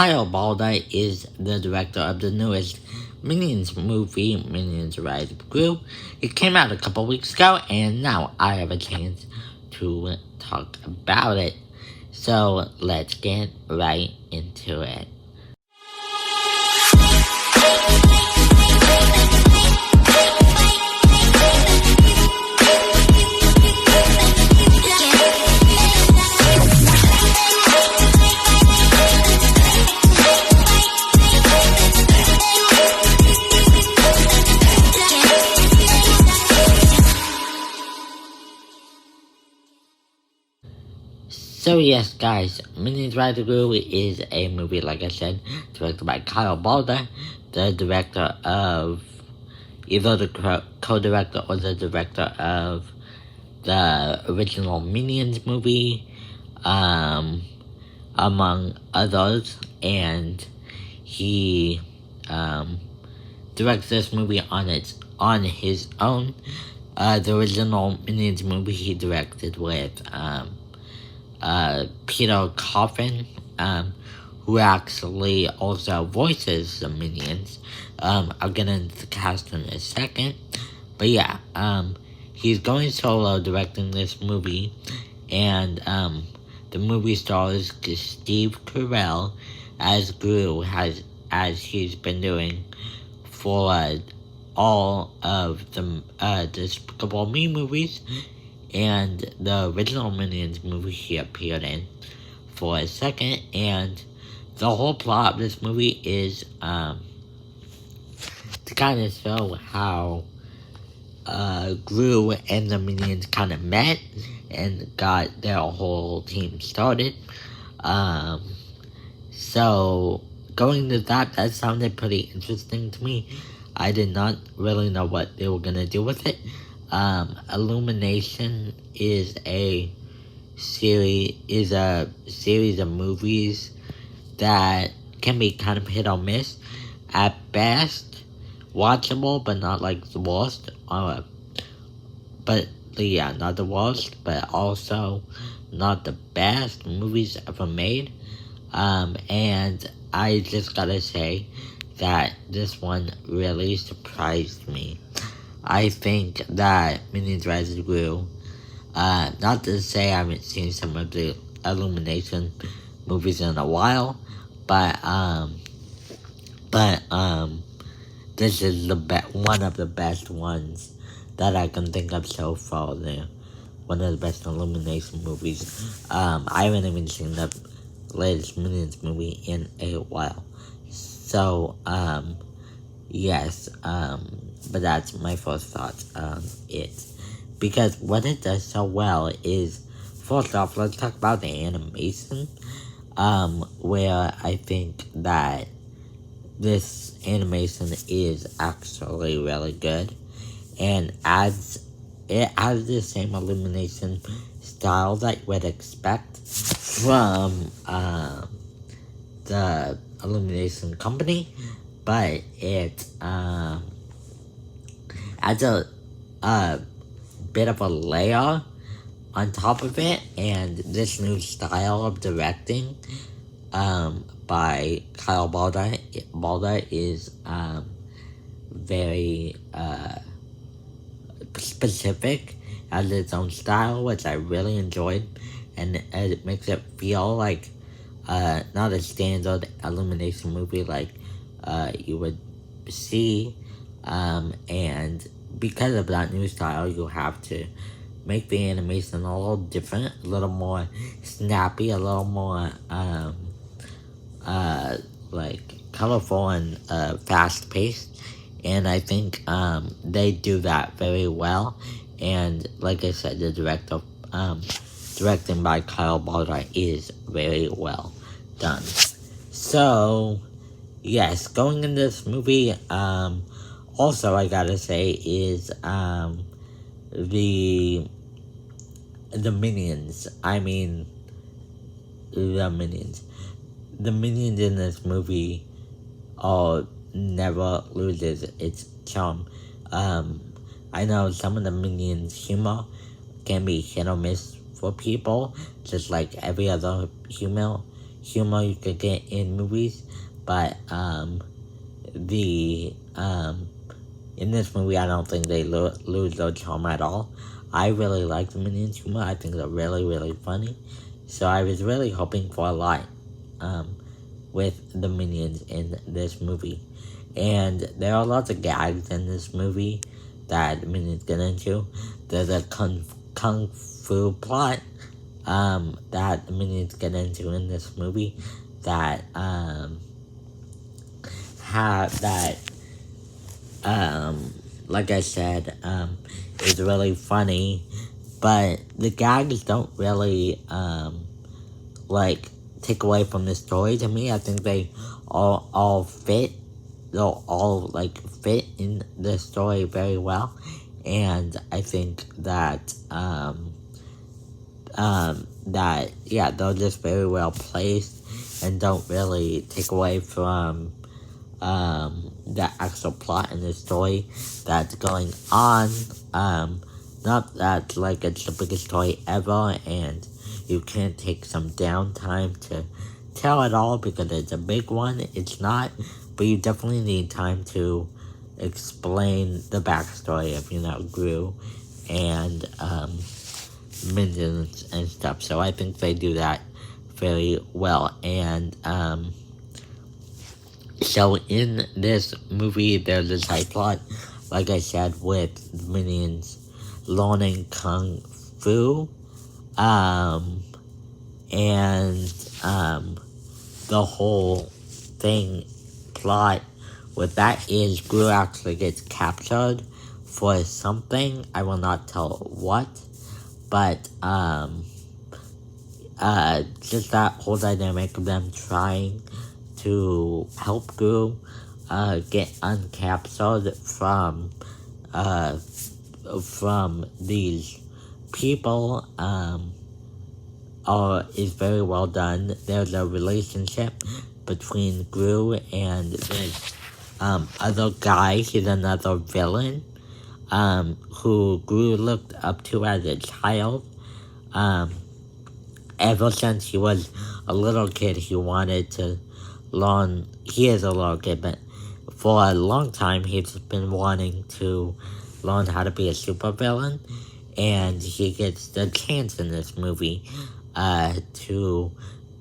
Kyle Balda is the director of the newest Minions movie, Minions Rise of Gru. It came out a couple weeks ago, and now I have a chance to talk about it. So let's get right into it. So yes, guys, Minions Rise of Gru is a movie, like I said, directed by Kyle Balda, the director of, either the co-director or the director of the original Minions movie, among others, and he directs this movie on his own. The original Minions movie he directed with Peter Coffin, who actually also voices the Minions. I'll get into the cast in a second. But yeah, he's going solo directing this movie, and the movie stars Steve Carell as Gru, as he's been doing for all of the Despicable Me movies, and the original Minions movie he appeared in for a second. And the whole plot of this movie is to kind of show how Gru and the Minions kind of met and got their whole team started. So going to that sounded pretty interesting to me. I did not really know what they were gonna do with it. Illumination is a series of movies that can be kind of hit or miss. At best, watchable, but not like the worst. Not the worst, but also not the best movies ever made. And I just gotta say that this one really surprised me. I think that Minions Rise of Gru, not to say I haven't seen some of the Illumination movies in a while, but this is one of the best ones that I can think of so far. There, one of the best Illumination movies. I haven't even seen the latest Minions movie in a while. So, yes, but that's my first thoughts on it. Because what it does so well is, first off, let's talk about the animation, where I think that this animation is actually really good, and it has the same illumination style that you would expect from the Illumination Company, but it adds a bit of a layer on top of it, and this new style of directing by Kyle Balda is very specific, has its own style, which I really enjoyed, and it makes it feel like not a standard Illumination movie like you would see, and because of that new style, you have to make the animation a little different, a little more snappy, a little more like colorful and fast-paced, and I think they do that very well. And like I said, the directing by Kyle Balda is very well done. So yes, going in this movie, also I gotta say is the Minions. The Minions in this movie never loses its charm. I know some of the Minions' humor can be hit or miss for people, just like every other humor you could get in movies, but in this movie, I don't think they lose their charm at all. I really like the Minions humor. I think they're really, really funny. So I was really hoping for a lot with the Minions in this movie. And there are lots of gags in this movie that the Minions get into. There's a kung fu plot that the Minions get into in this movie that like I said, is really funny, but the gags don't really like take away from the story to me. I think they all fit. They'll all like fit in the story very well, and I think that yeah, they're just very well placed and don't really take away from the actual plot in the story that's going on. Not that like it's the biggest story ever, and you can't take some downtime to tell it all because it's a big one. It's not, but you definitely need time to explain the backstory of Gru and minions and stuff. So I think they do that very well, and so in this movie, there's a side plot, like I said, with minions learning kung fu, and the whole thing plot with that is Gru actually gets captured for something. I will not tell what, but just that whole dynamic of them trying to help Gru get uncaptured from these people is very well done. There's a relationship between Gru and this other guy. He's another villain who Gru looked up to as a child. Ever since he was a little kid, he wanted to learn. He is a little kid, but for a long time, he's been wanting to learn how to be a supervillain, and he gets the chance in this movie to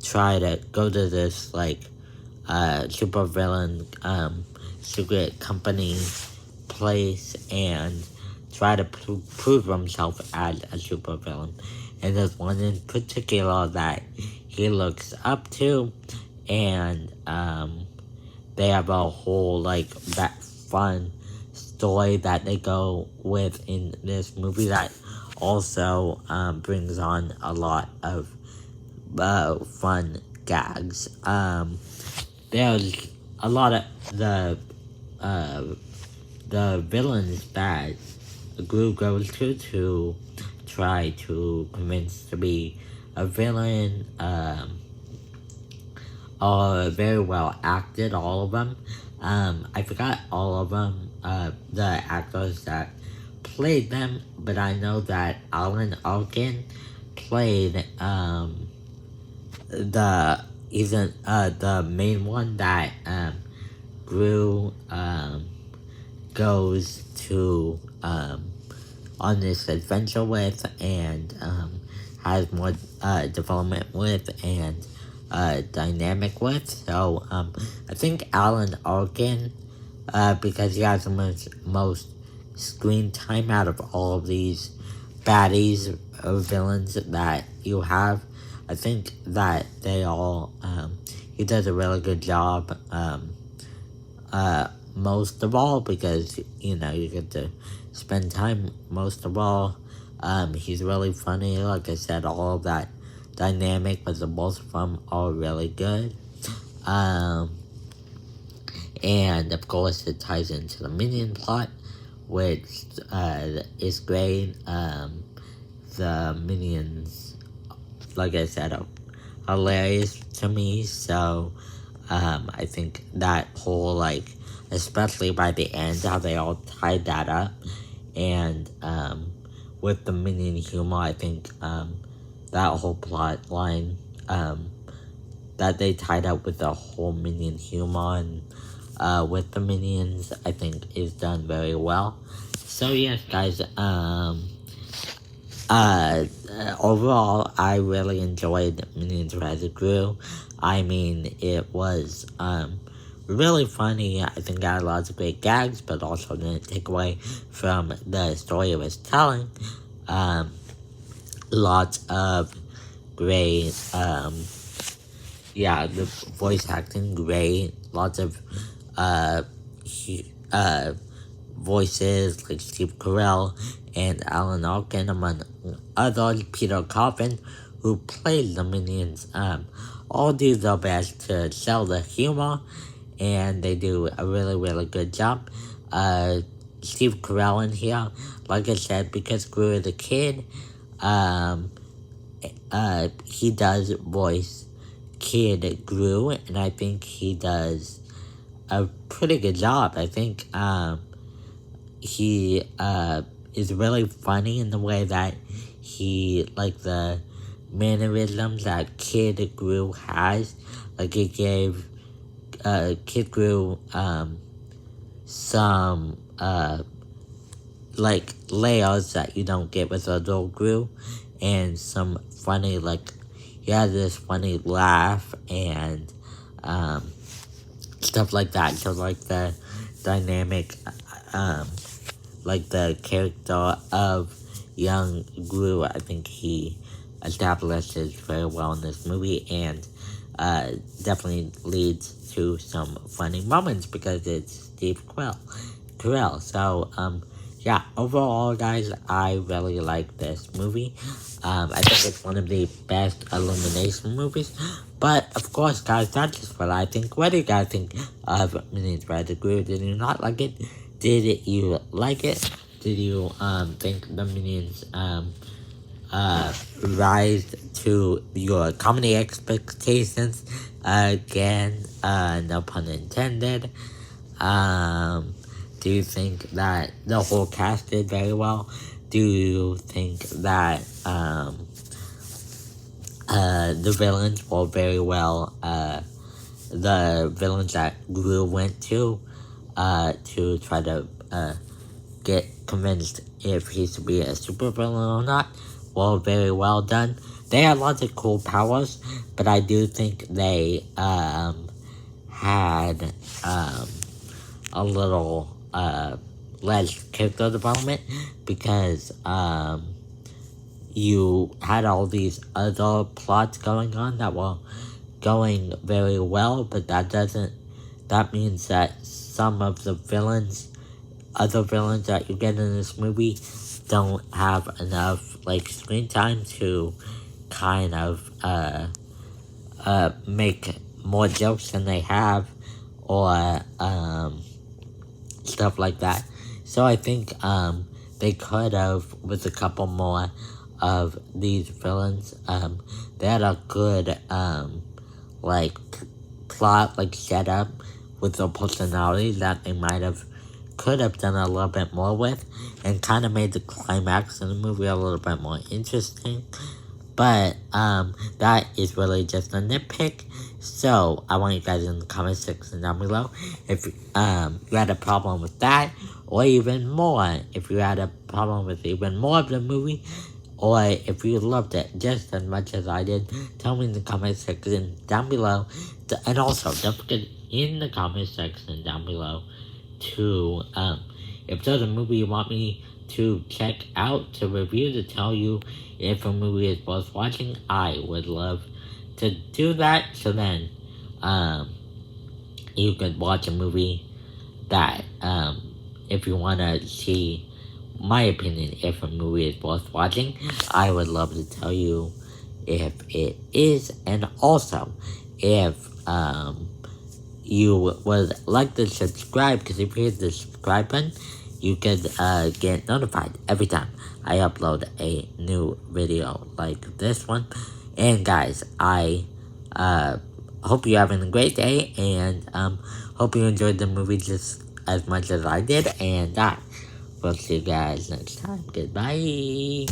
try to go to this supervillain secret company place and try to prove himself as a supervillain. And there's one in particular that he looks up to, and they have a whole that fun story that they go with in this movie that also brings on a lot of fun gags. There's a lot of the villains that Gru goes to try to convince to be a villain are very well acted, all of them. I forgot all of them, the actors that played them, but I know that Arkin played the main one that Gru goes to on this adventure with, and has more development with, and dynamic with. So I think Alan Arkin, because he has the most screen time out of all of these baddies or villains that you have, I think that they all he does a really good job most of all, because you get to spend time most of all. He's really funny. Like I said, all of that dynamic with the both of them are really good. And of course it ties into the minion plot, which is great. The minions, like I said, are hilarious to me. So I think that whole especially by the end, how they all tied that up, and with the minion humor, I think that whole plot line that they tied up with the whole Minion humor and with the Minions, I think is done very well. So yes, guys, overall, I really enjoyed Minions Rise of Gru. I mean, it was, really funny. I think I had lots of great gags, but also didn't take away from the story it was telling. Lots of great, yeah, the voice acting great. Lots of, voices like Steve Carell and Alan Arkin, among others. Peter Coffin, who plays the Minions, all do their best to sell the humor, and they do a really, really good job. Steve Carell in here, like I said, because Gru is a kid, he does voice Kid Gru, and I think he does a pretty good job. I think, he, is really funny in the way that he, like, the mannerisms that Kid Gru has. Like, it gave, Kid Gru, some, like, layers that you don't get with adult Gru, and some funny, like, he has this funny laugh, and, stuff like that. So, like, the dynamic, like, the character of young Gru, I think he establishes very well in this movie, and, definitely leads to some funny moments, because it's Steve Carell. So, yeah, overall, guys, I really like this movie. I think it's one of the best Illumination movies. But, of course, guys, that's just what I think. What do you guys think of Minions Rise of Gru? Did you not like it? Did you like it? Did you, think the Minions, rise to your comedy expectations? Again, no pun intended. Do you think that the whole cast did very well? Do you think that, the villains were very well, the villains that Gru went to try to, get convinced if he's to be a supervillain or not, were very well done. They had lots of cool powers, but I do think they, had, a little, less character development, because, you had all these other plots going on that were going very well, but that means that some of the other villains that you get in this movie don't have enough, like, screen time to kind of, make more jokes than they have, or, stuff like that. So I think, they could have, with a couple more of these villains, they had a good, like, plot, like, setup with their personalities that they could have done a little bit more with, and kind of made the climax of the movie a little bit more interesting. But, that is really just a nitpick. So, I want you guys in the comment section down below if, you had a problem with that, or even more, if you had a problem with even more of the movie, or if you loved it just as much as I did. Tell me in the comment section down below. And also, don't forget in the comment section down below to, if there's a movie you want me to check out, to review, to tell you if a movie is worth watching, I would love to do that. So then, you could watch a movie that, if you want to see my opinion if a movie is worth watching, I would love to tell you if it is. And also, if, you would like to subscribe, because if you hit the subscribe button, you can, get notified every time I upload a new video like this one. And guys, I, hope you're having a great day, and, hope you enjoyed the movie just as much as I did, and, we'll see you guys next time. Goodbye.